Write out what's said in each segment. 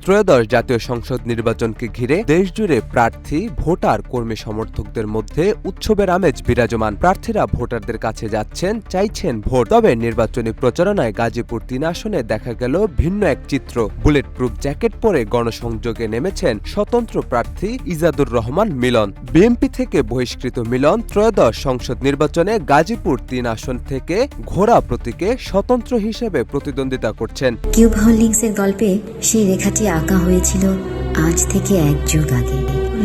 ত্রয়োদশ জাতীয় সংসদ নির্বাচনকে ঘিরে দেশজুড়ে প্রার্থী, ভোটার, কর্মী সমর্থকদের মধ্যে উৎসবের আমেজ বিরাজমান। প্রার্থীরা ভোটারদের কাছে যাচ্ছেন, চাইছেন ভোট। তবে নির্বাচনী প্রচারণায় গাজীপুর ৩ আসনে দেখা গেল ভিন্ন এক চিত্র। বুলেট প্রুফ জ্যাকেট পরে গণসংযোগে নেমেছেন স্বতন্ত্র প্রার্থী ইজাদুর রহমান মিলন। বিএনপি থেকে বহিষ্কৃত মিলন ত্রয়োদশ সংসদ নির্বাচনে গাজীপুর ৩ আসন থেকে ঘোড়া প্রতীকে স্বতন্ত্র হিসেবে প্রতিদ্বন্দ্বিতা করছেন। কিউব হোল্ডিংসের গল্পে সেই রেখাটি আঁকা হয়েছিল আজ থেকে ১ যুগ আগে।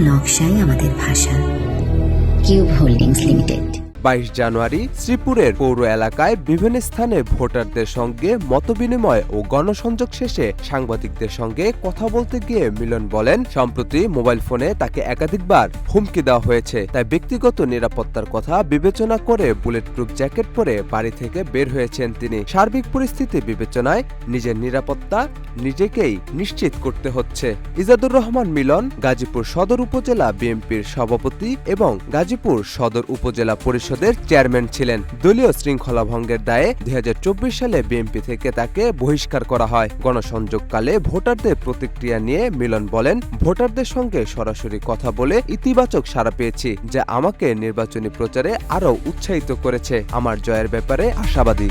নকশাই আমাদের ভাষা। Cube holdings limited. ২২ জানুয়ারি শ্রীপুরের পৌর এলাকায় বিভিন্ন স্থানে ভোটারদের সঙ্গে মতবিনিময় ও গণসংযোগ শেষে সাংবাদিকদের সঙ্গে কথা বলতে গিয়ে মিলন বলেন, সম্প্রতি মোবাইল ফোনে তাকে একাধিকবার হুমকি দেওয়া হয়েছে। তাই ব্যক্তিগত নিরাপত্তার কথা বিবেচনা করে বুলেট প্রুফ জ্যাকেট পরে বাড়ি থেকে বের হয়েছেন তিনি। সার্বিক পরিস্থিতি বিবেচনায় নিজের নিরাপত্তা নিজেকেই নিশ্চিত করতে হচ্ছে। ইজাদুর রহমান মিলন গাজীপুর সদর উপজেলা বিএনপির সভাপতি এবং গাজীপুর সদর উপজেলা পরিষদ চেয়ারম্যান ছিলেন। দলীয় শৃঙ্খলা ভঙ্গের দায়ে ২০২৪ সালে বিএনপি থেকে তাকে বহিষ্কার করা হয়। গণসংযোগকালে ভোটারদের প্রতিক্রিয়া নিয়ে মিলন বলেন, ভোটারদের সঙ্গে সরাসরি কথা বলে ইতিবাচক সাড়া পেয়েছি, যা আমাকে নির্বাচনী প্রচারে আরও উৎসাহিত করেছে। আমার জয়ের ব্যাপারে আশাবাদী।